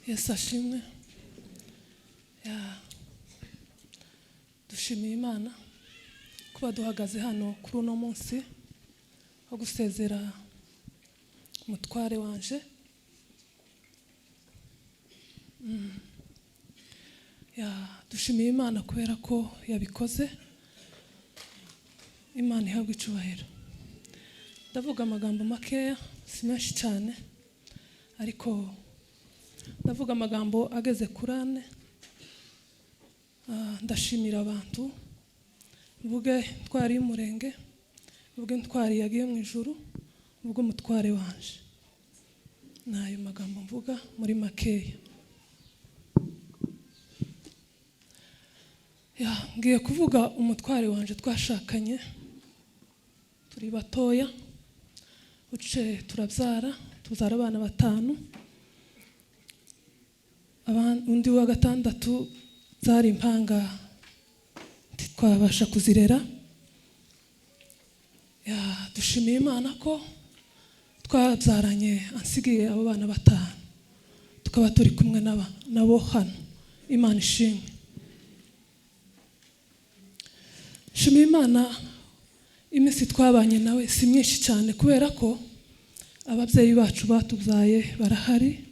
Yesu ashimwe. Dushimiye Imana kuba duhagaze hano kuri uno munsi wo gusezera umutware wanje. Dushimiye Imana kubera ko yabikoze. Imana ihabwe icyubahiro. Ndavuga amagambo makeya, si menshi cyane, ariko ndavuga amagambo ageze kuri 4. Ndashimira abantu, mvuge twari y'umurenge, mvuge ntwari yagiye mu ijuru, mvuge umutware wanje. Nayo magambo mvuga muri makeya. Ngiye kuvuga umutware wanje twashakanye, turi batoya, uce turabyara, tuzara abana 5. Undi wa 6 zari impanga twabasha kuzirera. Dushimiye Imana ko twabyaranye ansigiye abo bana 5, tukaba turi kumwe nabo hano. Imana ishimwe. Shimiye Imana, iminsi twabanye nawe si myinshi cyane kubera ko ababyeyi bacu batubyaye barahari,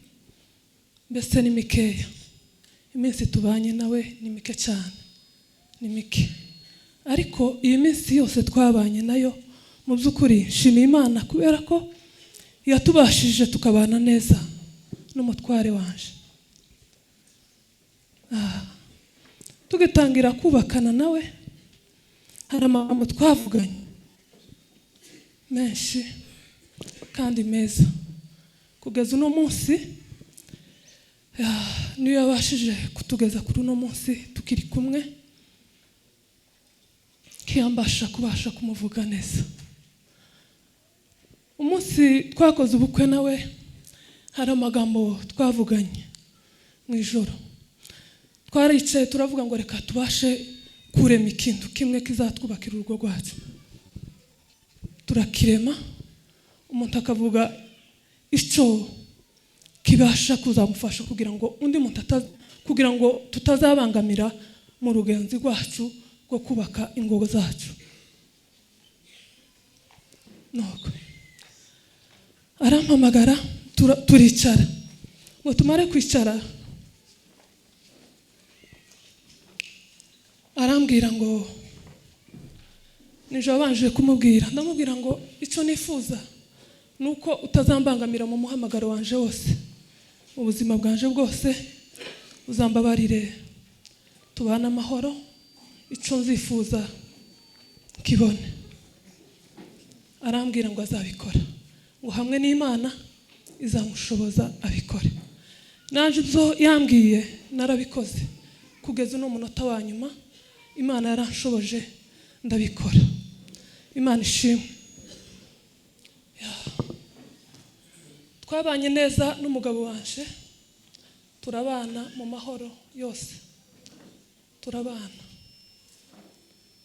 mbese ni mikeya. Iminsi tubanye nawe ni mike cyane, ni mike. Ariko iyi minsi yose twabanye nayo, mu by'ukuri shimiye Imana kubera ko yatubashije tukabana neza n'umutware wanje. Tugitangira kubakana nawe, hari amagambo twavuganye menshi kandi meza. Kugeza uno munsi, niyo yabashije kutugeza kuri uno munsi tukiri kumwe, kiyambasha kubasha kumuvuga neza. Umunsi twakoze ubukwe nawe, hari amagambo twavuganye mu ijoro. Twaricaye turavuga ngo reka tubashe kurema ikintu kimwe kizatwubakira urugo rwacu. Turakirema, umuntu akavuga icyo kibasha kuzamufasha kugira ngo undi muntu kugira ngo tutazabangamira mu rugenzi rwacu rwo kubaka ingo zacu. Nuko arampamagara, turicara. Ngo tumare kwicara, arambwira ngo nijoro abanje kumubwira, ndamubwira ngo icyo nifuza nuko utazambangamira mu muhamagaro wanje wose, mu buzima bwanje bwose, uzambabarire tubana amahoro, icyo nzifuza kibone. Arambwira ngo azabikora, ngo hamwe n'Imana izamushoboza abikore. Naje ibyo yambwiye narabikoze. Kugeza uno munota wa nyuma, Imana yaranshoboje ndabikora. Imana ishimwe. Twabanye neza n'umugabo wanje, turabana mu mahoro yose, turabana,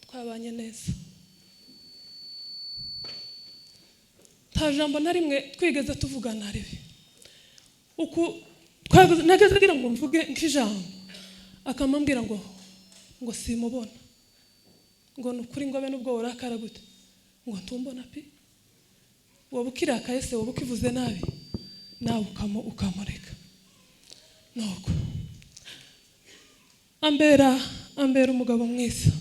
twabanye neza. Nta jambo na rimwe twigeze tuvugana ribi. Nageze agira ngo mvuge nk'ijambo, akamambwira ngo simubona, ngo nukuri ngo abe nubwo urakara gute, ngo ntumbona pi, wowe ukirakaye se, wowe ukivuze nabi, nawe ukamureka. Nuko ambera umugabo mwiza,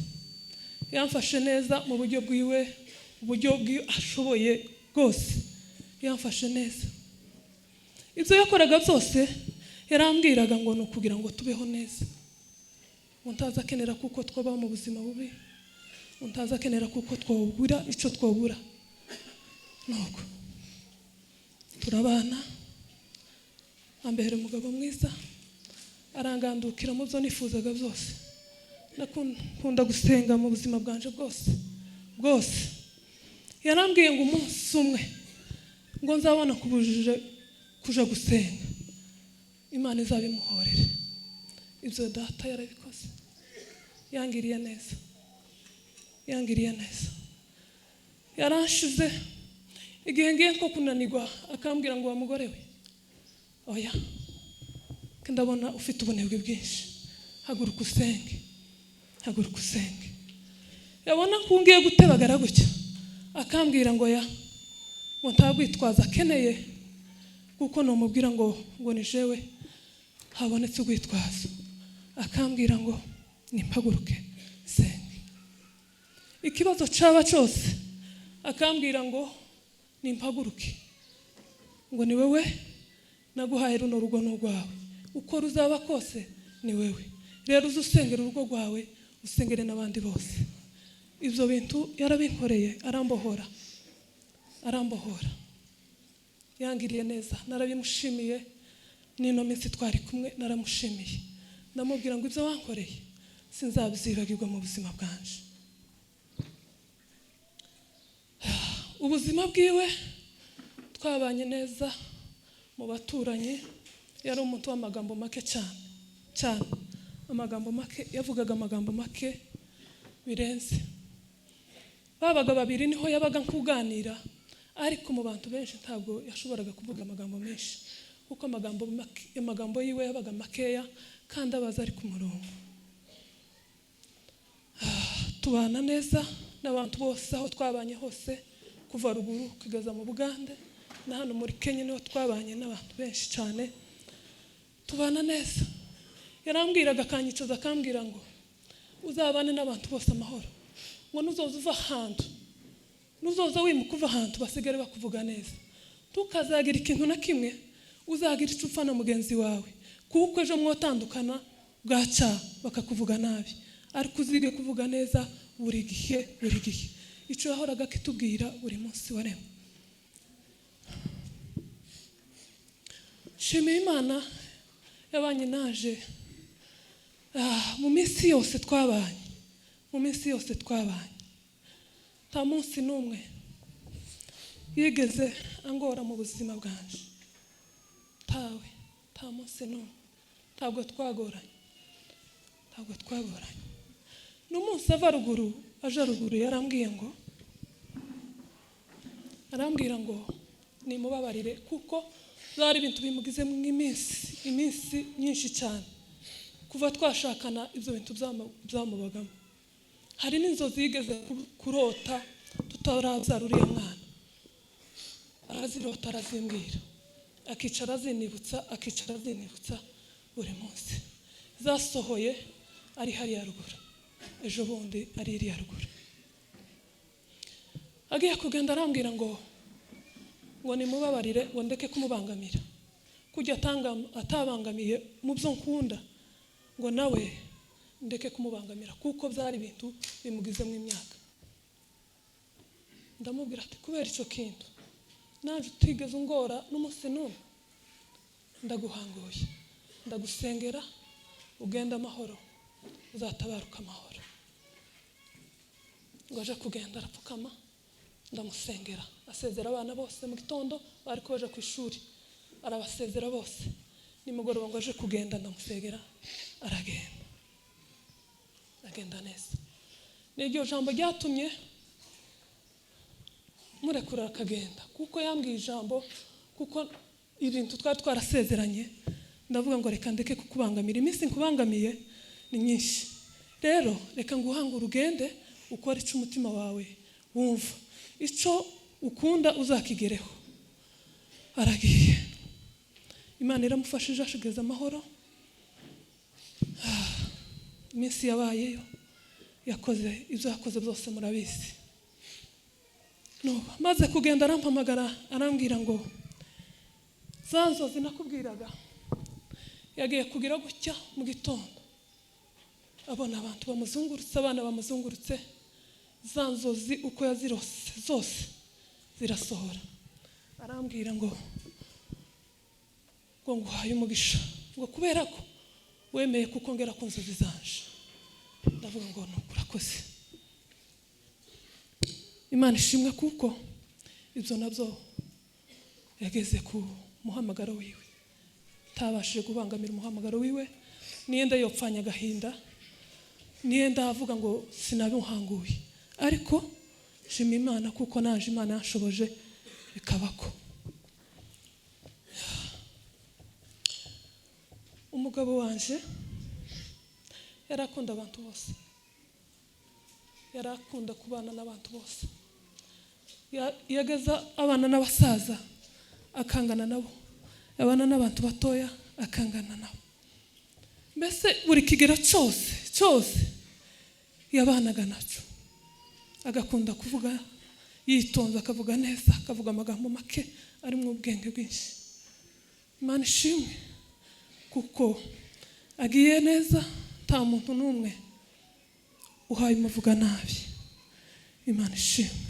yamfashe neza mu buryo bwiwe, uburyo ashoboye bwose, yamfashe neza. Ibyo yakoraga byose yarambwiraga ngo nukugira ngo tubeho neza. Untaza kenera kuko twaba mu buzima bubi, untaza kenera kuko twobura icyo twobura. Nuko turabana, ambera umugabo mwiza, arangandukira mu byo nifuzaga byose. Nakunda gusenga mu buzima bwanje bwose. Yarambwiye ngo umunsi umwe ngo nzabona kubujije kuja gusenga, Imana izabimuhorere. Ibyo data yarabikoze. Yangiriye neza. Yaranshize igihe ngiye nko kunanirwa akambwira ngo wa mugore we oya ndabona ufite ubunebwe bwinshi, haguruka usenge, haguruka usenge. Yabona ko ngiye gutebagara gutya akambwira ngo ya ngo ntagwitwaza akeneye kuko nomubwira ngo ni jewe habonetse ugwitwaza, akambwira ngo nimpaguruke senge. Ikibazo caba cyose akambwira ngo nimpaguruke, ngo ni wewe naguhaye runo rugo n'urwawe, uko ruzaba kose ni wewe, rero uzusengera urugo rwawe usengere n'abandi bose. Ibyo bintu yarabinkoreye, arambohora, yangiriye neza, narabimushimiye. Nino minsi twari kumwe naramushimiye, ndamubwira ngo ibyo wankoreye sinzabizibagirwa mu buzima bwanje. Ubuzima bwiwe twabanye neza mu baturanyi, yari umuntu w'amagambo make cyane, amagambo make, yavugaga amagambo make birenze. Babaga babiri niho yabaga nkuganira, ariko mu bantu benshi ntabwo yashoboraga kuvuga amagambo menshi kuko amagambo yiwe yabaga makeya kandi abaza ari ku murongo. Tubana neza n'abantu bose aho twabanye hose, kuva ruguru kugeza mu Bugande na hano muri Kenya niho twabanye n'abantu benshi cyane, tubana neza. Yarambwiraga akanyicaza akambwira ngo uzabane n'abantu bose amahoro, ngo nuzoza uva ahantu, nuzoza wimuka uva ahantu basigare bakuvuga neza, tukazagira ikintu na kimwe uzagira icyo upfa na mugenzi wawe, kuko ejo mwotandukana bwaca bakakuvuga nabi, ariko uzige kuvuga neza buri gihe. Icyo yahoraga kitubwira buri munsi wa rimwe. Shimira Imana yabanye naje mu minsi yose twabanye, nta munsi n'umwe yigeze angora mu buzima bwanje, nta munsi n'umwe. Ntabwo twagoranye. N'umunsi ava ruguru aja ruguru arambwira ngo nimubabarire kuko zari ibintu bimugize mu iminsi myinshi cyane. Kuva twashakana ibyo bintu byamubagamo, hari n'inzozi yigeze kurota tutarabyara uriya mwana, arazirota arazimbwira, akicara azinibutsa buri munsi. Zasohoye ari hariya ruguru, ejo bundi ari iriya ruguru. Agiye kugenda arambwira ngo nimubabarire, ngo ndeke kumubangamira, kujya atabangamiye mu byo nkunda, ngo nawe ndeke kumubangamira kuko byari ibintu bimugize mu imyaka. Ndamubwira ati kubera icyo kintu naje utigeze ungora n'umunsi n'umwe, ndaguhanguye, ndagusengera ugenda amahoro, uzatabaruka amahoro. Ngo aje kugenda arapfukama, ndamusengera, asezera abana bose mu gitondo bari baje ku ishuri, arabasezera bose. Nimugoroba ngo aje kugenda, ndamusengera, agenda neza. N'iryo jambo ryatumye murekura akagenda, kuko yambwiye ijambo, kuko ibintu twari twarasezeranye. Ndavuga ngo reka ndeke kukubangamira, iminsi nkubangamiye ni nyinshi, rero reka nguhangure ugende ukora icyo umutima wawe wumva, icyo ukunda uzakigereho. Aragiye, Imana iramufashije ashigeze amahoro. Iminsi yabayeyo, yakoze ibyo yakoze byose murabizi. Maze kugenda arampamagara arambwira ngo za nzozi nakubwiraga, yagiye kugira gutya mu gitondo abona abantu bamuzungurutse, abana bamuzungurutse, za nzozi uko yazirose zose zirasohora. Arambwira ngo nguhaye umugisha, ngo kubera ko wemeye kukongera ku nzozi zanje. Ndavuga ngo urakoze, Imana ishimwe, kuko ibyo nabyo yageze ku muhamagaro wiwe, tabashije kubangamira umuhamagaro wiwe. Niyenda yopfanya agahinda, niyenda avuga ngo sinabimuhanguye, ariko shima Imana kuko naje Imana yanshoboje bikabako. Umugabo wanje yarakunda abantu bose, yarakunda kubana n'abantu bose, yageza abana n'abasaza akangana nabo, abana n'abantu batoya akangana nabo, mbese buri kigero cyose yabanaga naco. Agakunda kuvuga yitonze, akavuga neza, akavuga amagambo make arimo ubwenge bwinshi. Imana ishimwe kuko agiye neza, nta muntu n'umwe uhaye umuvuga nabi. Imana ishimwe.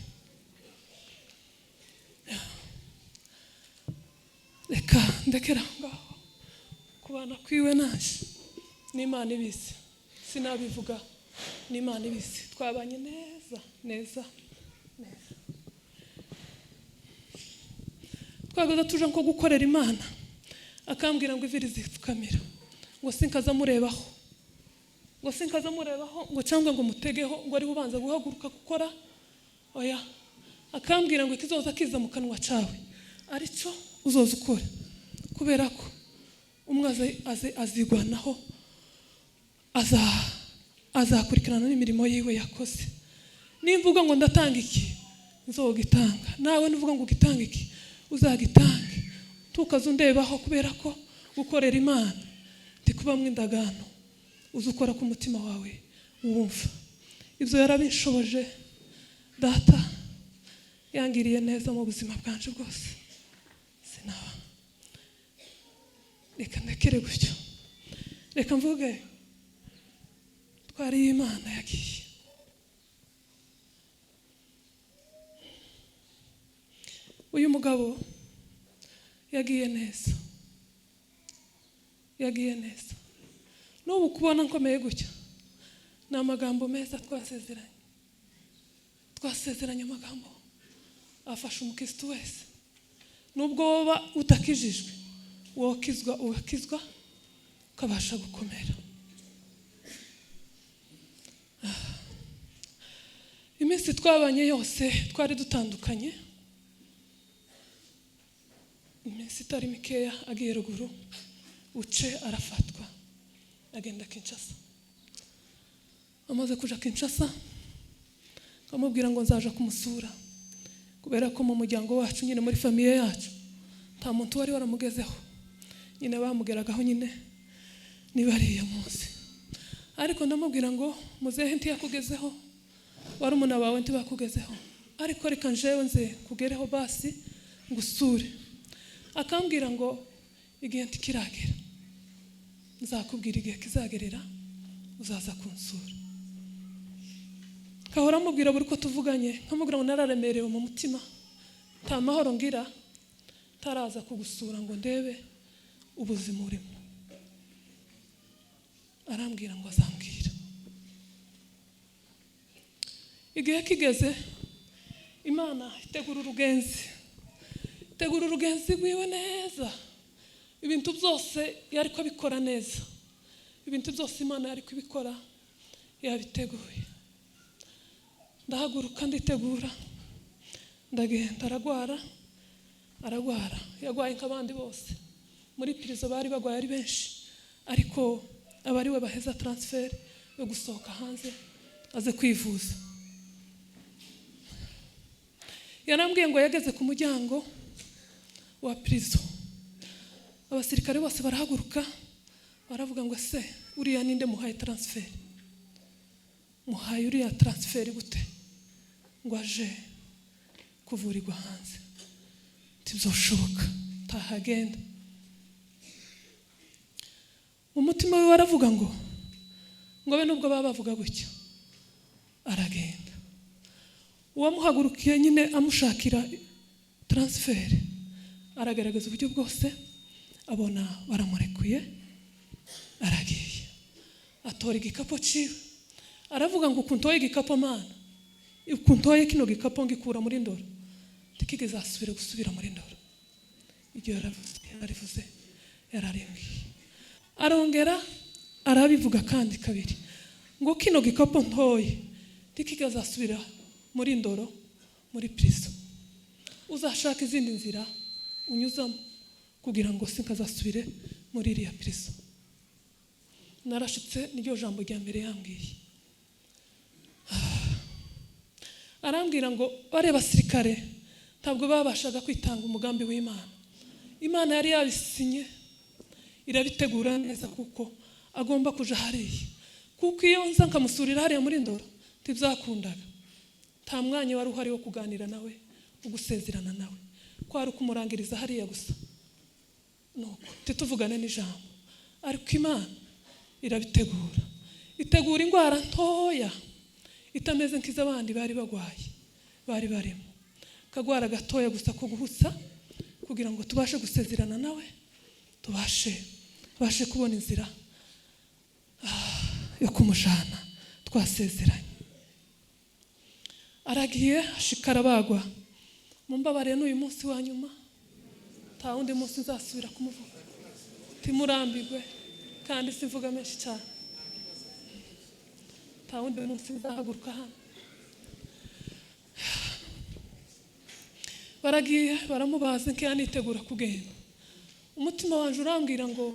Reka ndekera ngaho kubana kwiwe naje, n'Imana ibizi, sinabivuga, n'Imana ibizi. Twabanye neza. Twagaza tuje nko gukorera Imana, akambwira ngo iviri zipfukamira, ngo sinkaza murebaho, ngo cyangwa ngo mutegeho, ngo ari ubanza guhaguruka gukora. Oya, akambwira ngo ikizoza kiza mu kanwa cawe arico uzoza ukora, kubera ko umwe azigwanaho, azakurikirana n'imirimo yiwe yakoze. Nimvuga ngo ndatanga iki, nzogitanga. Nawe nuvuga ngo ugitanga iki, uzagitange. Tukaza undebaho, kubera ko gukorera Imana ndi kuba mw'indagano, uzukora ku mutima wawe wumva. Ibyo yarabinshoboje. Data yangiriye neza mu buzima bwanje bwose, sinaba reka ndekere gutyo. Reka mvuge twari Imana yagiye. Uyu mugabo yagiye neza, n'ubu kubona nkomeye gutya ni amagambo meza twasezeranye amagambo afasha umukristo wese. Nubwo woba utakijijwe, ugakizwa ukabasha gukomera. Iminsi twabanye yose twari dutandukanye, iminsi itari mikeya agiye ruguru, uce arafatwa agenda Kinshasa. Amaze kuja Kinshasa, amubwira ngo nzaja kumusura, kubera ko mu muryango wacu nyine, muri famiye yacu, nta muntu wari waramugezeho. Nyine bamugeragaho nyine nibariye munsi. Ariko ndamubwira ngo muzehe ntiyakugezeho, wari umuna wawe ntibakugezeho, ariko reka njewe nze kugereho basi ngusure. Akambwira ngo igihe ntikiragera, nzakubwira igihe kizagerera, uzaza kunsura. Kahora mubwira buri ko tuvuganye, nkamubwira ngo nararemerewe mu mutima, nta mahoro ngira taraza kugusura ngo ndebe ubuzima urimo. Arambwira ngo azambwira. Igihe kigeze, Imana itegura urugenzi rwiwe neza. Ibintu byose yari ko bikora neza, ibintu byose Imana yari kubikora yabiteguye. Ndahaguruka nditegura, ndagenda. Aragwara, yagwaye nk'abandi bose. Muri prison bari bagwaye ari benshi, ariko abari we baheza transfer yo gusohoka hanze aze kwivuza. Yarambwiye ngo yageze ku muryango wa prison, abasirikare bose barahaguruka, baravuga ngo se uriya ninde muhaye transfer? Muhaye uriya transfer gute ngo aje kuvurirwa hanze? Tibzoshoboka, tahagenda. Umutima we waravuga ngo be nubwo baba bavuga gutya, aragenda. Uwamuhagurukiye nyine amushakira transfer aragaragaza uburyo bwose, abona baramurekuye, aragiye. Atora igikapo ciwe, aravuga ngo ukuntoye igikapo Mana, ukuntoye kino gikapo ngikura muri ndoro, tikigeze gusubira muri ndoro. Ibyo yaravuze yararimbwiye. Arongera arabivuga kandi kabiri ngo kino gikapo ntoye tikigeze muri ndoro, muri prison. uzashaka izindi nzira unyuzamo kugira ngo sinkazasubire muri iriya prison. Narashitse niryo jambo rya mbere yambwiye. Arambwira ngo bare basirikare ntabwo babashaga kwitanga umugambi w'Imana. Imana yari yabisinye irabitegura neza kuko agomba kuja hariya. Kuko iyo nza nkamusurira hariya muri Ndora tibyakundaga. Nta mwanya wari uhari wo kuganira nawe, ugusezerana nawe. Kwari kumurangiriza hariya gusa. Nuko tituvugane n'ijambo. Ariko Imana irabitegura. Itegura ingwara ntoya itameze nk'iz'abandi bari bagwaye, bari barimo. Kagwara gatoya gusa ko guhutsa kugira ngo tubashe gusezerana nawe, tubashe kubona inzira yo kumujana twasezeranye. Aragiye ashikara bagwa. Mumbabare n'uyu munsi wa nyuma, nta wundi munsi nzasubira kumuvuga. Timurambirwe kandi simvuga menshi cyane. Nta wundi munsi nzahaguruka hano. Baragiye baramubaza nk'yanitegura kugenda. Umutima wanje urambwira ngo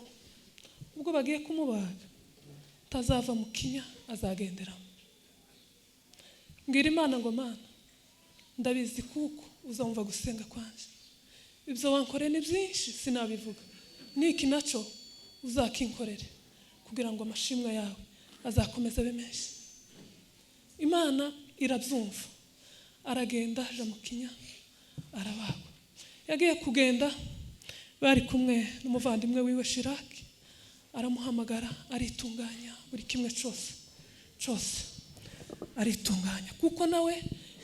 ubwo bagiye kumubaga tazava mu kinya azagenderamo. Mbwira Imana ngo Mana ndabizi kuko uzumva gusenga kwanje. Ibyo wankore ni byinshi sinabivuga. Niki naco uzakinkorere kugira ngo amashimwe yawe azakomeza abe menshi. Imana irabyumva. Aragenda aja mu kinya arabagwa. Yagiye kugenda bari kumwe n'umuvandimwe wiwe Shiraki. Aramuhamagara aritunganya buri kimwe cyose aritunganya kuko nawe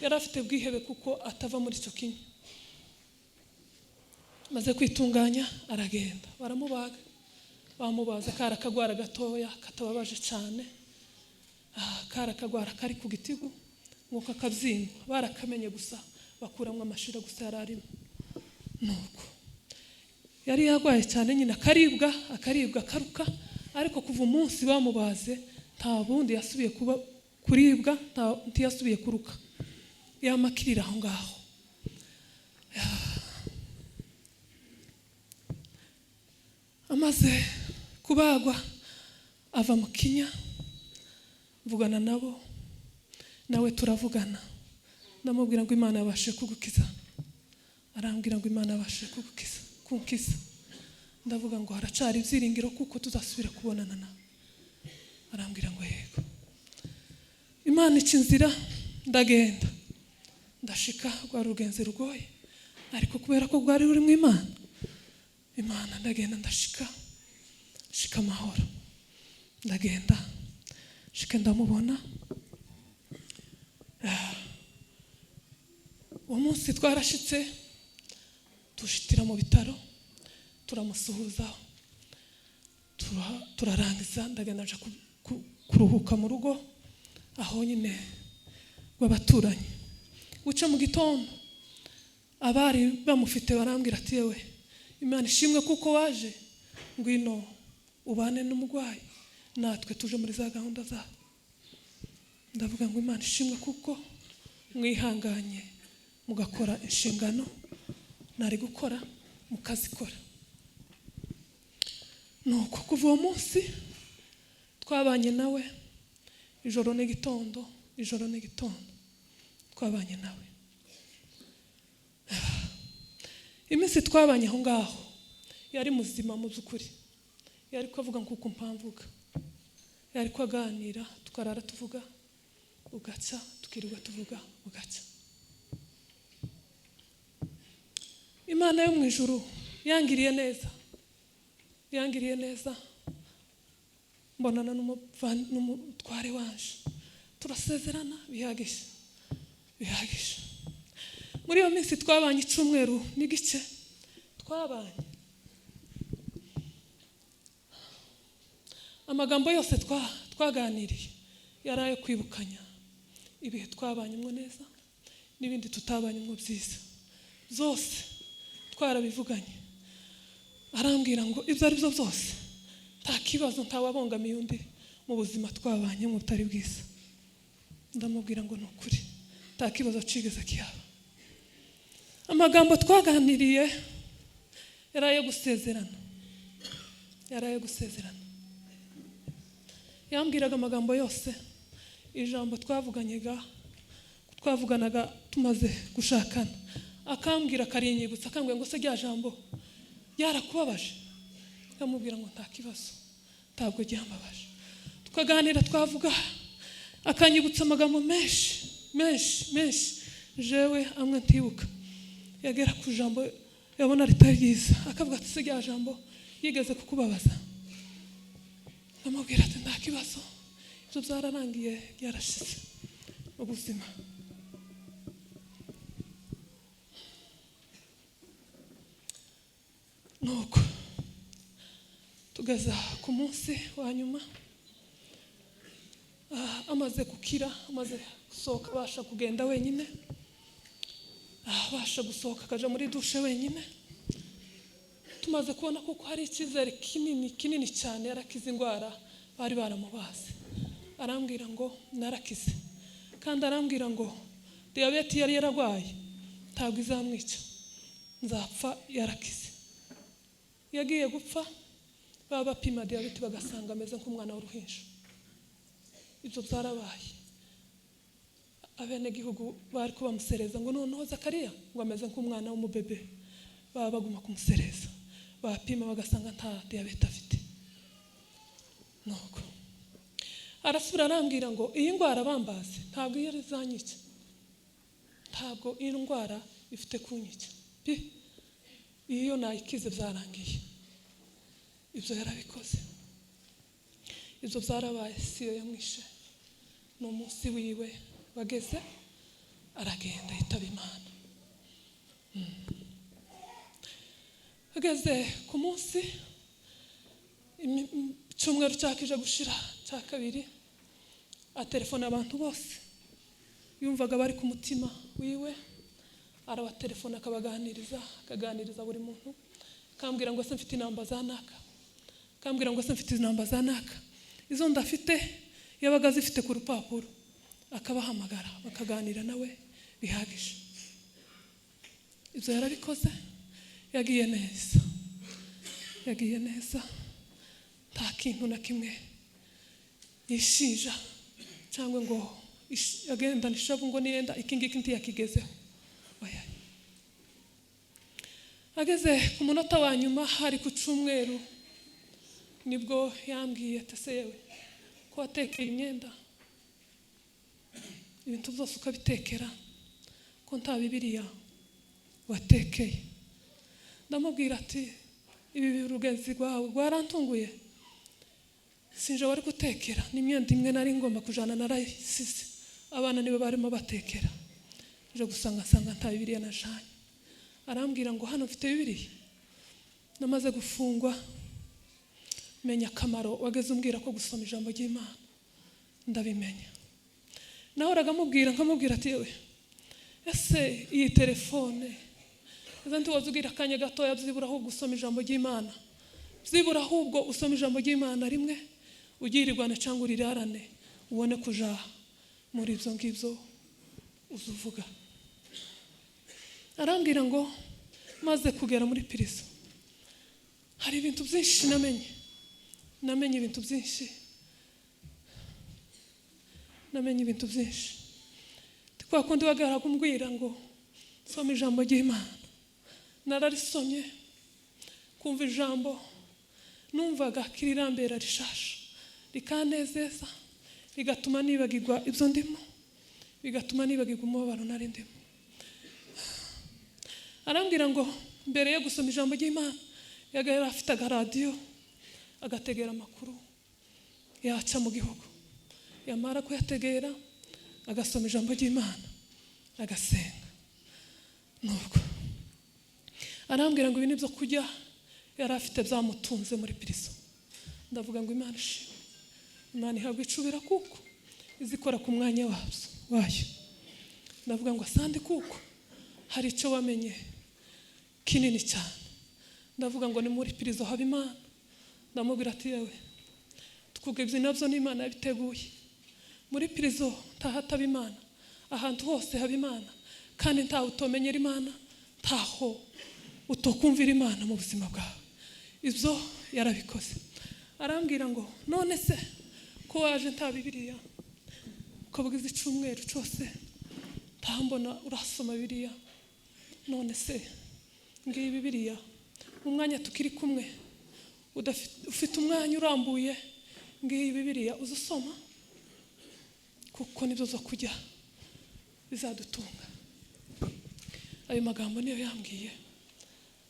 yari afite bwihebe kuko atava muri cyo kinya. Maze kwitunganya aragenda baramubaga. Bamubaza kara kagwara gatoya katababaje cyane. Kara kagwara kari ku gitigu nuko akabyimba. Barakamenye gusa bakuramwe amashira gusa yararimo. Nuko yari yagwaye cyane nyina akaribwa karuka, ariko kuva umunsi bamubaze nta bundi yasubiye kuba kuribwa, ntiyasubiye kuruka. Yamakirira aho ngaho. Amaze kubagwa ava mu kinya, mvugana nabo, nawe turavugana. Ndamubwira ngo Imana yabashe kugukiza. Arambwira ngo Imana yabashe kunkiza. Ndavuga ngo haracari ibyiringiro kuko tuzasubira kubonana nawe. Arambwira ngo yego. Imana icinzira ndagenda. Ndashika rwa rugenze rugoye, ariko kubera ko rwari ruri mu Imana ndagenda ndashika amahoro. Ndagenda shika ndamubona. Uwo munsi twarashitse tushitira mu bitaro, turamusuhuza, turarangiza. Ndagenda nja kuruhuka mu rugo aho nyine rw'abaturanyi. Uca mu gitondo abari bamufite barambwira ati yewe Imana ishimwe kuko waje, ngwino ubane n'umugwayi natwe tuje muri za gahunda zawe. Ndavuga ngo Imana ishimwe kuko mwihanganye mugakora inshingano nari gukora mukazikora. Nuko kuva uwo munsi twabanye nawe ijoro n'igitondo twabanye nawe. Iminsi twabanye aho ngaho yari muzima mu by'ukuri. Yari kuvuga nkuko mpamvuga. Yari kwaganira tukarara tuvuga ugaca, tukirirwa tuvuga ugaca. Imana yo mu ijuru yangiriye neza. Mbonana n'umutware wanje, turasezerana bihagije. Muri iyo minsi twabanye icyumweru n'igice. Twabanye amagambo yose twaganiriye yari ayo kwibukanya ibihe twabanyemo neza n'ibindi tutabanyemo byiza. Zose twarabivuganye. Arambwira ngo ibyo ari byo byose nta kibazo ntawabongamiye undi mu buzima twabanye mu butari bwiza. Ndamubwira ngo ni ukuri nta kibazo cigeze kihaba. amagambo twaganiriye yaraye gusezerana yambwiraga amagambo yose ijambo twavuganaga tumaze gushakana akambwira karinyibutsa akambwira ngo se rya jambo yarakubabaje akamubwira ngo nta kibazo ntabwo ryambabaje tukaganira twavuga akanyibutsa amagambo menshi jewe amwe ntibuka yagera ku jambo yabona ritari ryiza akavuga ati se rya jambo yigeze kukubabaza amubwira ati nta kibazo ibyo byararangiye byarashize ubuzima nuko tugeza ku munsi wa nyuma amaze gukira amaze gusohoka abasha kugenda wenyine abasha gusohoka akaja muri dushe wenyine tumaze kubona kuko hari icyizere kinini cyane yarakize indwara bari baramubaze arambwira ngo narakize kandi arambwira ngo diyabete yari yararwaye ntabwo izamwica nzapfa yarakize yagiye gupfa baba bapima diyabete bagasanga ameze nk'umwana w'uruhinja ibyo byarabaye abenegihugu bari kubamusereza ngo noneho Zakariya ngo ameze nk'umwana w'umubebe baba baguma kumusereza bapima bagasanga nta diyabete afite nuko arasubira arambwira ngo iyi ndwara bambaze ntabwo iyo izanyica ntabwo iyi ndwara ifite kunyica iyo nayikize byarangiye ibyo yarabikoze ibyo byarabaye siyo yamwishe ni umunsi wiwe bageze aragenda yitaba Imana ageze ku munsi icyumweru cyakije gushira cya kabiri atelefona abantu bose yumvaga bari ku mutima wiwe arabatelefona akaganiriza buri muntu akambwira ngo se mfite inamba za naka akambwira ngo se mfite inamba za naka izo ndafite yabaga zifite ku rupapuro akabahamagara bakaganira nawe bihagije ibyo yarabikoze yagiye neza nta kintu na kimwe yishinja cyangwa ngo agendana ishavu ngo niyenda iki ngiki ntiyakigezeho ageze ku munota wa nyuma hari ku cyumweru nibwo yambwiye ati se yewe ko watekeye imyenda ibintu byose ukabitekera ko nta Bibiliya watekeye ndamubwira ati ibi rugenzi rwawe rwarantunguye sinje wari gutekera n'imyenda imwe nari ngomba kujana narayisize abana nibo barimo batekera nje gusanga nta Bibiliya najanye arambwira ngo hano mfite Bibiliya namaze gufungwa menya akamaro wageze umbwira ko gusoma ijambo ry'Imana ndabimenya nahoraga nkamubwira ati yewe ese iyi telefone zanti wazugira akanya gatoya byibura ahubwo usoma ijambo ry'Imana byibura ahubwo usoma ijambo ry'Imana rimwe ugirirwana cyangwa urirarane ubone kuja muri ibyo ngibyo uzuvuga arambwira ngo maze kugera muri prison hari ibintu byinshi namenye ibintu byinshi kwa kundi wagara kumbwira ngo soma ijambo ry'Imana nararisomye kumva ijambo numvaga kirirambera rishasha rikanezeza bigatuma nibagirwa ibyo ndimo bigatuma nibagirwa umubabaro nari ndimo arambwira ngo mbere yo gusoma ijambo ry'Imana yagera afite radio agategera amakuru yaca mu gihugu yamara kuyategera agasoma ijambo ry'Imana agasenga nuko arambwira ngo ibintu byo kujya yari afite byamutunze muri prison ndavuga ngo Imana ihabwa icubira kuko izikora ku mwanya wayo ndavuga ngo asande kuko hari icyo wamenye kinini cyane ndavuga ngo ni muri prison haba Imana ndamubwira ati yewe tukugebye nabyo n'Imana yabiteguye muri prison ntahataba Imana ahantu hose haba Imana kandi ntawe utomenyera Imana taho utokumvira Imana mu buzima bwawe. Ibyo yarabikoze. Arambwira ngo none se ko waje nta Bibiliya ukavugiza icyumweru cyose tambona urasoma Bibiliya, none se ngiyi Bibiliya umwanya tukiri kumwe ufite umwanya urambuye, ngiyi Bibiliya uzusoma kuko nibyo zo kujya bizadutunga. Ayo magambo niyo yambwiye.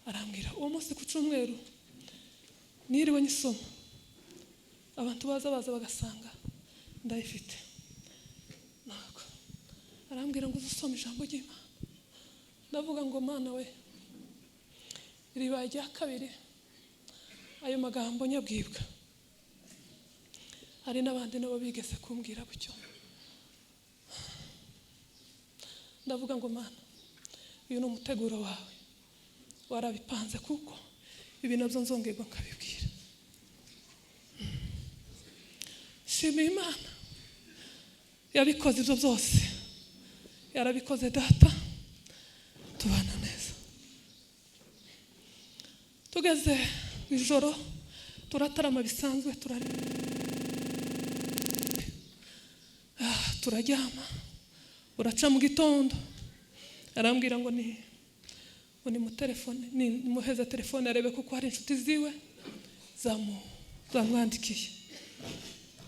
Arambwira uwo munsi ku cyumweru niriwe nyisoma, abantu baza bagasanga ndayifite. Nako arambwira ngo uzusome ijambo ry'Imana. Ndavuga ngo Mana we, ribaye rya kabiri ayo magambo nyabwibwa. Hari n'abandi nabo bigeze kumbwira gutyo. Ndavuga ngo Mana, uyu ni umuteguro wawe, warabipanze kuko ibi nabyo nzongerwa nkabibwira. Shimiye Imana yabikoze ibyo byose, yarabikoze data, tubana neza. Tugeze ijoro turatarama bisanzwe, turaryama, uraca mu gitondo. Arambwira ngo ni mu telefone, ni muheza telefone arebe kuko hari inshuti ziwe zamwandikiye.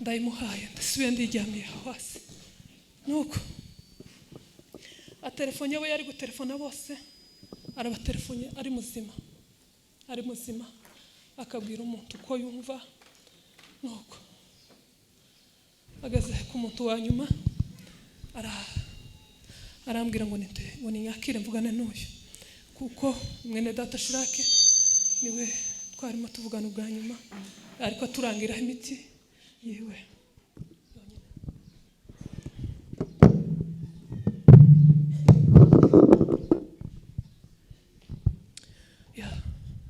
Ndayimuhaye, ndasubiye ndiryamiye hasi. Nuko atelefone we yari gutelefona bose, arabatelefone ari muzima, akabwira umuntu uko yumva. Nuko ageze ku muntu wa nyuma arambwira ngo ninyakire mvugane n'uyu kuko mwene data Shirake niwe twarimo tuvugana ubwa nyuma, ariko turangira imiti yewe.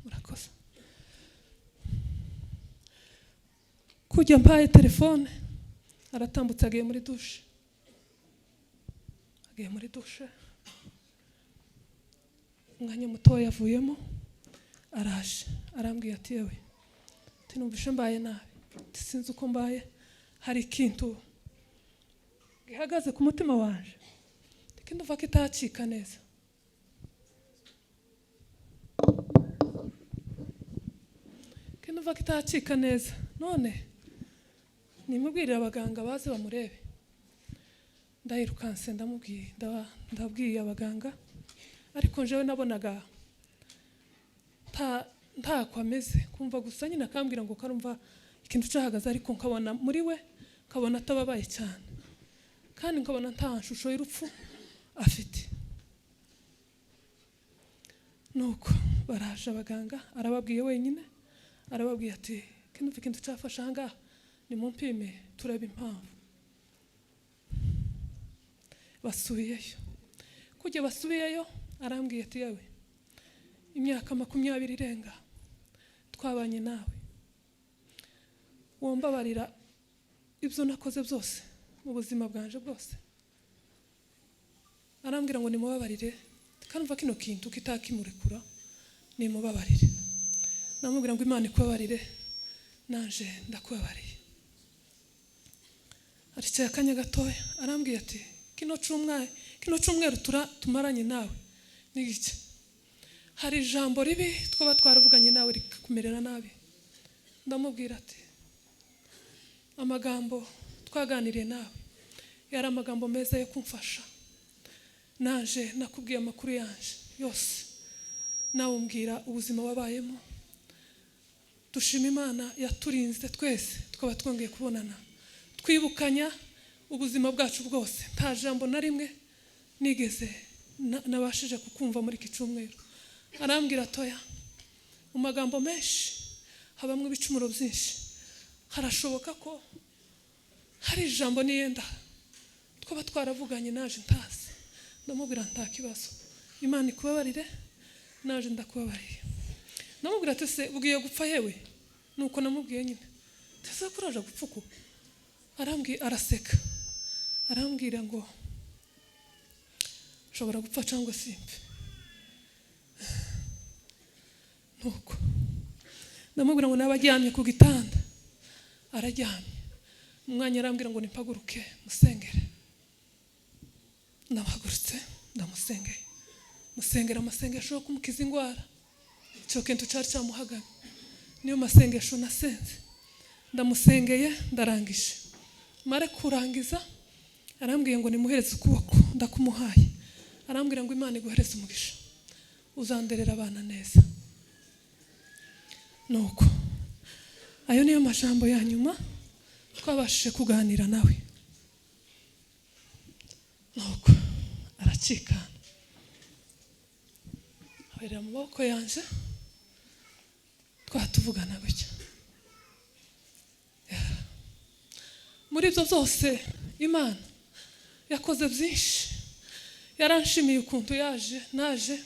Murakoze. Kujya mpaye telefone, aratambutse agiye muri dushe. Umwanya mutoya yavuyemo, araje arambwira ati yewe, numvishe mbaye nabi, sinzi uko mbaye, hari ikintu gihagaze ku mutima wanje ndumva kitacika neza. None nimubwirira abaganga baze bamurebe. Ndayirukanse ndabwiye abaganga, ariko njewe nabonaga ntako ameze, kumva gusa nyine akambwira ngo karumva ikintu cyahagaze, ariko nkabona muri we, nkabona atababaye cyane, kandi nkabona nta shusho y'urupfu afite. Nuko baraje abaganga, arababwiye wenyine, arababwiye ati ikintu cyafashe ahangaha nimumpime turebe impamvu. Basubiyeyo. Kujya basubiyeyo, arambwiye ati yewe, imyaka 20 irenga twabanye nawe, wombabarira ibyo nakoze byose mu buzima bwanje bwose. Arambwira ngo nimubabarire, kanumva kino kintu kitakimurekura, nimubabarire. Namubwira ngo Imana ikubabarire, nanje ndakubabariye. Aricaye akanya gatoya, arambwiye ati kino cyumweru tumaranye nawe n'igice, hari ijambo ribi twaba twaravuganye nawe rikumerera nabi. Ndamubwira ati amagambo twaganiriye nawe yari amagambo meza yo kumfasha, naje nakubwiye amakuru yanje yose, nawe umbwira ubuzima wabayemo. Dushima Imana yaturinze twese twaba twongeye kubonana, twibukanya ubuzima bwacu bwose. Nta jambo na rimwe nigeze nabashije kukumva muri iki cyumweru. Arambwira atoya, mu magambo menshi habamwe ibicumuro byinshi, harashoboka ko hari ijambo niyenda twaba twaravuganye naje ntazi. Ndamubwira nta kibazo, Imana ikubabarire, naje ndakubabariye. Namubwira ati se ugiye gupfa yewe? Nuko namubwiye nyine, tese kuraje gupfuko. Araseka, arambwira ngo nshobora gupfa cyangwa simpe. nuko ndamubwira ngo nabaryamye ku gitanda, araryamye. Umwanya arambwira ngo nimpaguruke musengere. Ndahagurutse ndamusengeye, musengera amasengesho yo kumukiza indwara. Icyo kintu cyari cyamuhagamye, niyo masengesho nasenze. Ndamusengeye ndarangije, mare kurangiza arambwiye ngo nimuhereze ukuboko. Ndakumuhaye, arambwira ngo Imana iguhereze umugisha, uzanderera abana neza. Nuko ayo niyo majambo ya nyuma twabashije kuganira nawe. Nuko aracikana, aberera mu maboko yanje, twatuvugana gutya. Muri ibyo byose Imana yakoze byinshi. Yaranshimiye ukuntu naje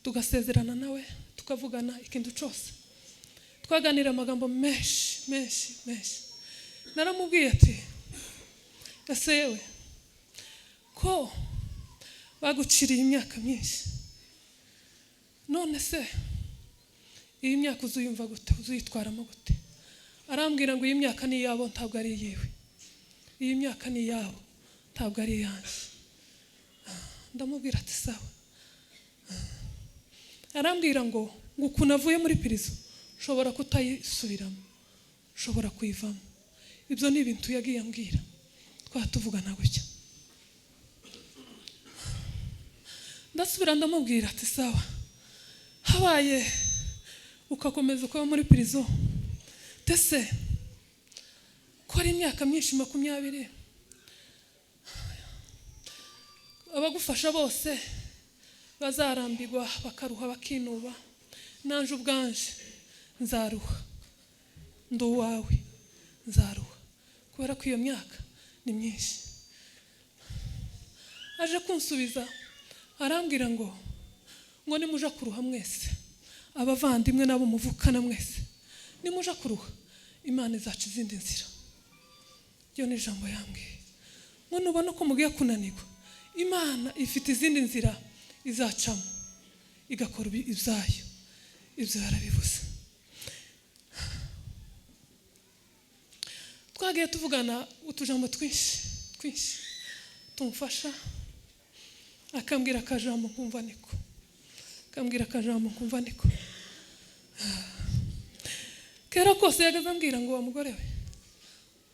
tugasezerana nawe, tukavugana ikintu cyose. Twaganira amagambo menshi. Naramubwiye ati ese yewe ko baguciriye imyaka myinshi, none se iyi myaka uzuyumva gute, uzuyitwaramo gute? Arambwira ngo iyi myaka ni yabo ntabwo ari yiwe, iyi myaka ni yabo ntabwo ari yanjye. Ndamubwira ati sawa. Arambwira ngo ukuntu avuye muri prison ushobora kutayisubiramo, ushobora kuyivamo. Ibyo ni ibintu yagiye ambwira, twatuvugana gutya. Ndasubira ndamubwira ati sawa, habaye ukakomeza kuba muri prison, tese ko ari imyaka myinshi 20, abagufasha bose bazarambirwa bakaruha bakinuba, nanje ubwanje nzaruha, nduwawe nzaruha, kubera ko iyo myaka ni myinshi. Aje kunsubiza arambwira ngo nimuja kuruha mwese, abavandimwe nabo muvukana mwese, nimuja kuruha Imana izaca izindi nzira. Iyo ni ijambo yambwiye. Ngo nubona ko mugiye kunanirwa, Imana ifite izindi nzira izacamo igakora ibyayo. Ibyo yarabivuze. Twagiye tuvugana utujambo twinshi tumufasha. Akambwira akajambo nkumva niko, akambwira akajambo nkumva niko. Kera kose yagaze ambwira ngo wa mugore we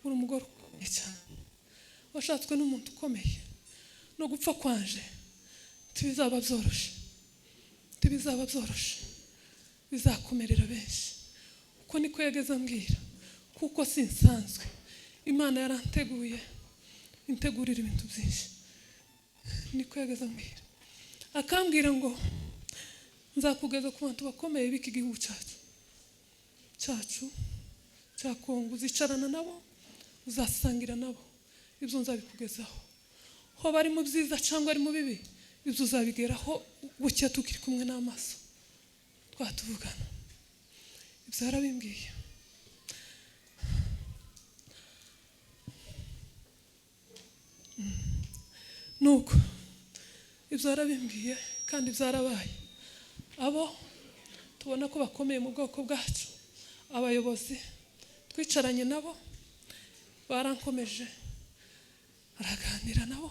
uri umugore ukomeye cyane, washatswe n'umuntu ukomeye, no gupfa kwanje tibizaba byoroshe, bizakomerera benshi. Uko niko yagaze ambwira, kuko sinsanzwe. Imana yaranteguye, integurira ibintu byinshi. Niko yagaze ambwira. Akambwira ngo nzakugeza ku bantu bakomeye b'iki gihugu cyacu cya Kongo, uzicarana nabo, uzasangira nabo, ibyo nzabikugezaho. Ho bari mu byiza cyangwa ari mu bibi, ibyo uzabigeraho bucya tukiri kumwe n'amaso, twatuvugana. Ibyo yarabimbwiye. Nuko ibyo yarabimbwiye kandi byarabaye. Abo tubona ko bakomeye mu bwoko bwacu, abayobozi twicaranye nabo, barankomeje, araganira nabo.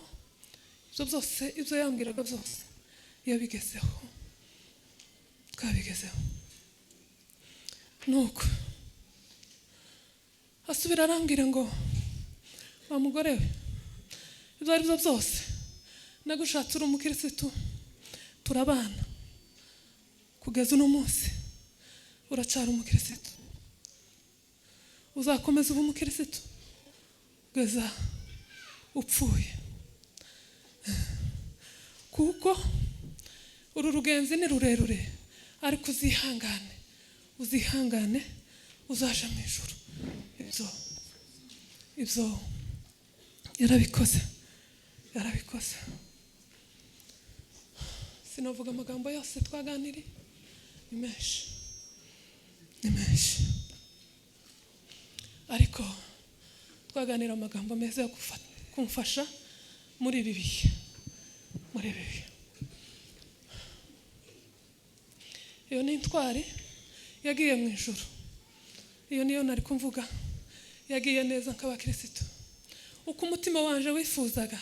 Ibyo byose, ibyo yambwiraga byose yabigezeho, twabigezeho. Nuko asubira arambwira ngo wa mugore we, ibyo ari byo byose nagushatse uri umukirisitu, turabana kugeza uno munsi, uracara umukirisitu, uzakomeza uba umukirisitu kugeza upfuye, kuko uru rugenzi ni rurerure, ariko uzihangane uzaje mu ijuru. Ibyo yarabikoze. Sinavuga amagambo yose twaganiriye, ni menshi, ariko twaganira amagambo meza yo kumfasha muri ibi bihe. iyo ni intwari yagiye mu ijuru. Iyo niyo nari kumvuga, yagiye neza nk'abakristo. Uko umutima wanje wifuzaga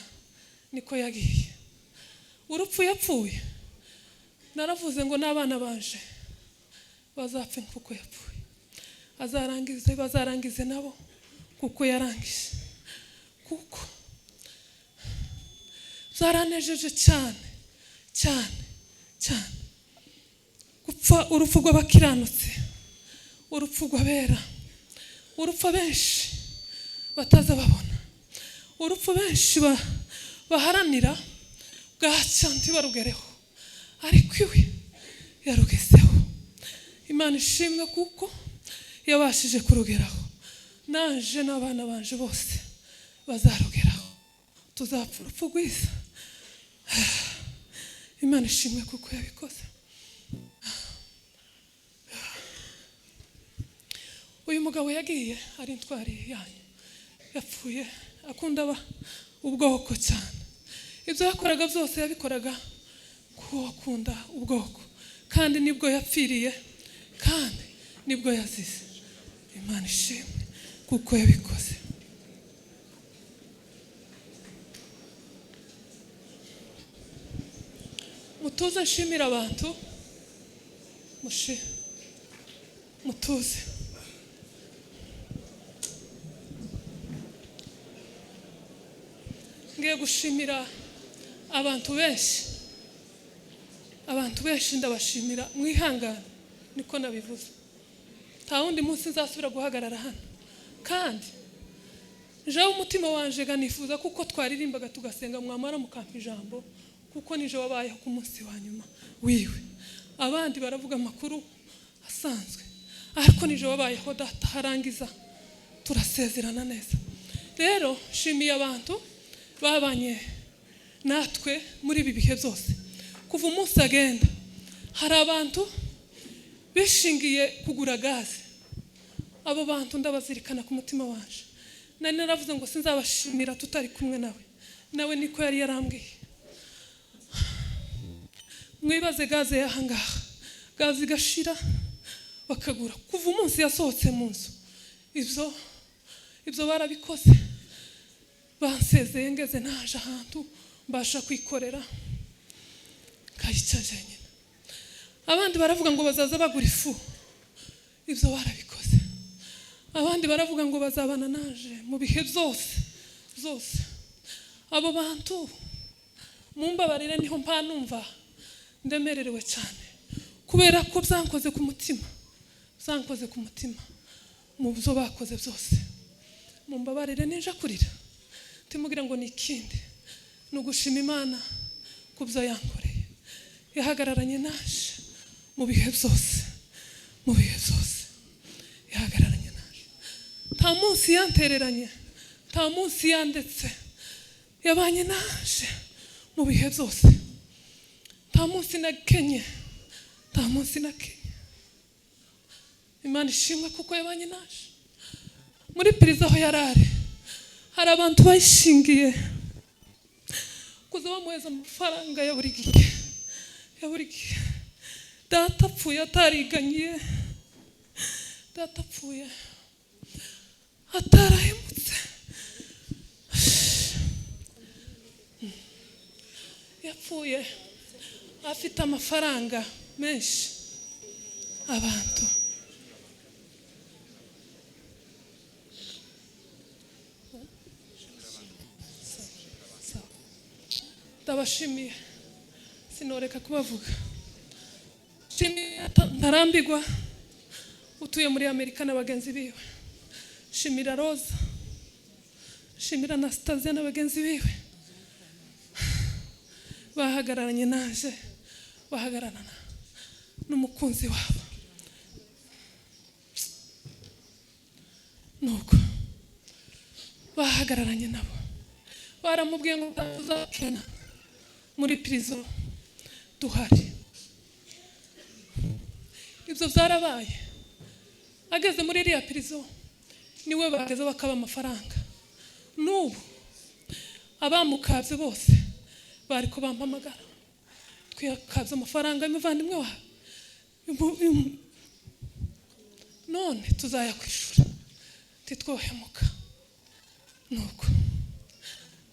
niko yagiye. Urupfu yapfuye, naravuze ngo n'abana banje bazapfe kuko yapfuye, bazarangize nabo kuko yarangije. Kuko zaranejeje cyane cyane cyane gupfa urupfu rw'abakiranutse, urupfu rw'abera, urupfu benshi bataza babona, urupfu benshi baharanira bwacya ntibarugereho, ariko iwe yarugezeho. Imana ishimwe kuko yabashije kurugeraho. Nanje n'abana banje bose bazarugeraho, tuzapfa urupfu rwiza. Imana ishimwe kuko yabikoze. Uyu mugabo yagiye ari intwari yanyu, yapfuye akunda ubwoko cyane. Ibyo yakoraga byose yabikoraga kuko akunda ubwoko, kandi nibwo yapfiriye, kandi nibwo yazize. Imana ishimwe kuko yabikoze. Mutuze nshimira abantu, mutuze. Ngiye gushimira abantu benshi ndabashimira. Mwihangane niko nabivuze, nta wundi munsi nzasubira guhagarara hano. Kandi jewe umutima wanje ganifuza kuko twaririmbaga tugasenga, mwamara mukampa ijambo, kuko nije wabayeho ku munsi wa nyuma wiwe. Abandi baravuga amakuru asanzwe, ariko nije wabayeho data harangiza turasezerana neza. Rero shimiye abantu babanye natwe muri ibi bihe byose. Kuva umunsi agenda, hari abantu bishingiye kugura gaze. Abo bantu ndabazirikana ku mutima wanje. Nari naravuze ngo sinzabashimira tutari kumwe nawe niko yari yarambwiye. Mwibaze gaze yahangaha, gaze igashira bakagura. Kuva umunsi yasohotse mu nzu, ibyo barabikoze. Bansezeye ngeze naje ahantu mbasha kwikorera kayicaje nyine. Abandi baravuga ngo bazaza bagura ifu, ibyo barabikoze. Abandi baravuga ngo bazabana naje mu bihe byose. Abo bantu mumbabarire, niho mpanumva ndemererewe cyane, kubera ko byankoze ku mutima mu byo bakoze byose. Mumbabarire ninja kurira, timubwira ngo ni ikindi, ni ugushima Imana ku byo yankoreye. Yahagararanye naje mu bihe byose, yahagararanye naje. Nta munsi yantereranye, nta munsi yandetse. Yabanye naje mu bihe byose, nta munsi nakenye. Imana ishimwe kuko yabanye naje. Muri prison aho yarari, hari abantu bayishingiye kuza bamuheza amafaranga ya buri gihe. Data apfuye atariganyiye, data apfuye atarahemutse. Yapfuye afite amafaranga menshi. Abantu ndabashimiye, sinoreka kubavuga. Ntarambigwa utuye muri Amerika n'abagenzi biwe. Shimira Roza, shimira Anastasia n'abagenzi biwe. Bahagararanye naje, bahagararana n'umukunzi wabo. Nuko bahagararanye nabo, baramubwiye ngo tuzakena muri prison duhari. Ibyo byarabaye. Ageze muri iriya prison niwe bageze bakaba amafaranga. N'ubu abamukabye bose bari ko bampamagara, twiyakabye amafaranga y'umuvandimwe wawe. none tuzaya kwishura titwohemuka nuko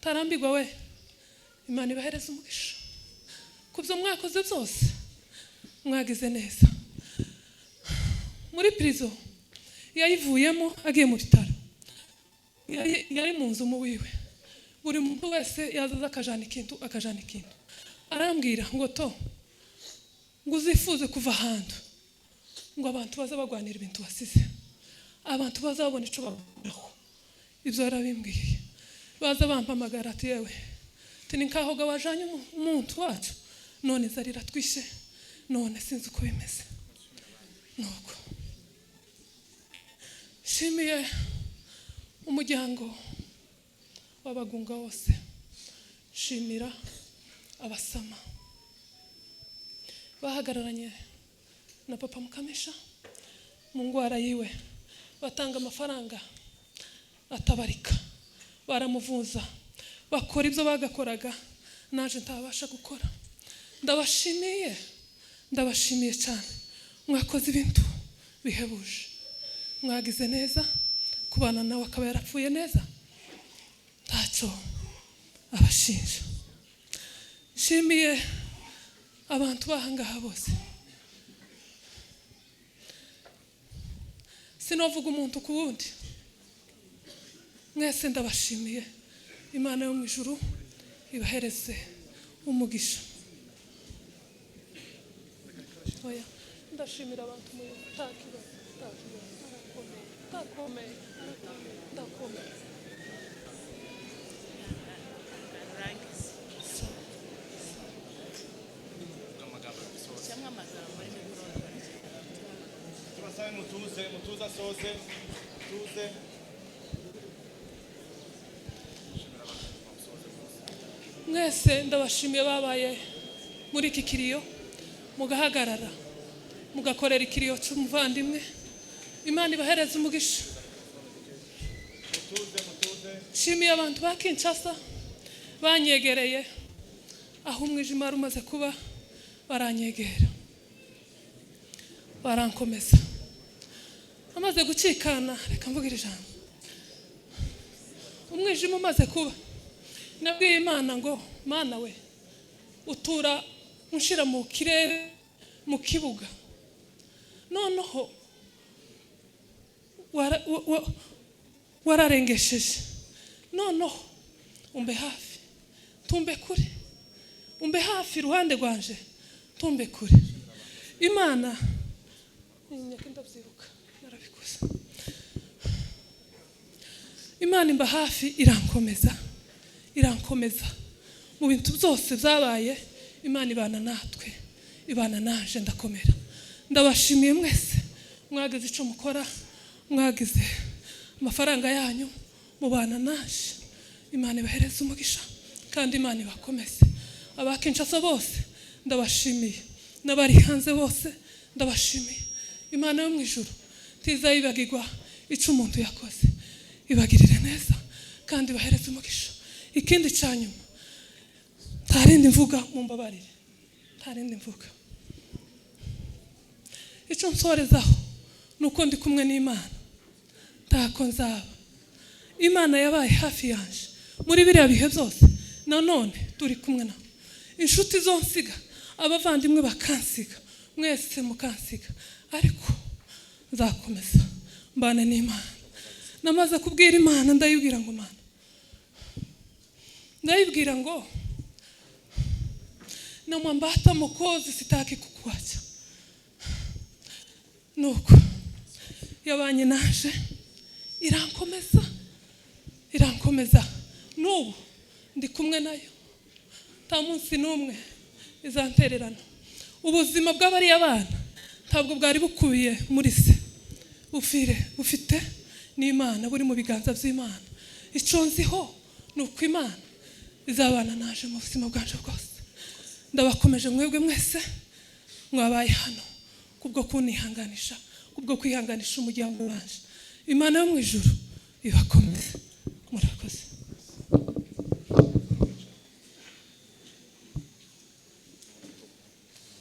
tarambirwa we Imana ibahereza umugisha kubyo mwakoze byose mwagize neza muri prison yayivuyemo agiye mu bitaro yari mu nzu mu wiwe buri muntu wese yazaza akajana ikintu arambwira ngo to ngo uzifuze kuva ahantu ngo abantu baza bagwanira ibintu wasize abantu baza babona ico babaho ibyo yarabimbwiye baza bampamagara ati yewe tini nkaho gawajanye umuntu wacu none zarira twishe none sinzi uko bimeze nuko shimiye umuryango w'abagunga wose shimira abasama bahagararanye na papa Mukamisha mu ngwara yiwe batanga amafaranga atabarika baramuvuza bakora ibyo bagakoraga naje ntabasha gukora ndabashimiye cyane mwakoze ibintu bihebuje mwagize neza kubana nawe akaba yarapfuye neza ntacyo abashinja shimiye abantu bahangaha bose sinovuga umuntu ku wundi mwese ndabashimiye Imana yo mu ijuru ibahereze umugisha oya ndashimira abantu mu takira takomeye mutuza sose tuze mwese ndabashimiye babaye muri iki kiriyo mugahagarara mugakorera ikiriyo cy'umuvandimwe Imana ibahereza umugisha mutuze shimiye abantu ba Kinshasa banyegereye aho umwijima wari umaze kuba baranyegera barankomeza amaze gucikana reka mvugira ijambo umwijima umaze kuba nabwiye Imana ngo Mana we utura unshira mu kirere mu kibuga noneho wararengesheje noneho umbe hafi tumbe kure umbe hafi ruhande rwanje tumbe kure Imana ndabyibuka narabikoze Imana imba hafi irankomeza mu bintu byose byabaye Imana ibana natwe ibana naje ndakomera ndabashimiye mwese mwagize ico mukora mwagize amafaranga yanyu mubana naje Imana ibahereza umugisha kandi Imana ibakomeze abakinshasa bose ndabashimiye n'abari hanze bose ndabashimiye Imana yo mu ijuru tizayibagirwa ico umuntu yakoze ibagirire neza kandi ibahereza umugisha ikindi cyanyuma ntarindi mvuga mumbabarire ntarindi mvuga icyo nsorezaho nuko ndi kumwe n'Imana ntako nzaba Imana yabaye hafi yanje muri biriya bihe byose nanone turi kumwe na inshuti zonsiga abavandimwe bakansiga mwese mukansiga ariko nzakomeza mbane n'Imana namaze kubwira Imana ndayibwira ngo Mana ndayibwira ngo namwambata mukozi sitaki kukwacha nuko yabanye naje irankomeza n'ubu ndi kumwe nayo nta munsi n'umwe izantererana ubuzima bw'abari abana ntabwo bwari bukubiye muri se ufite n'Imana buri mu biganza by'Imana icyo nziho nuko Imana izabana naje mu buzima bwanje bwose ndabakomeje mwebwe mwese mwabaye hano kubwo kunihanganisha kubwo kwihanganisha umuryango wanje Imana yo mu ijuru ibakomeze murakoze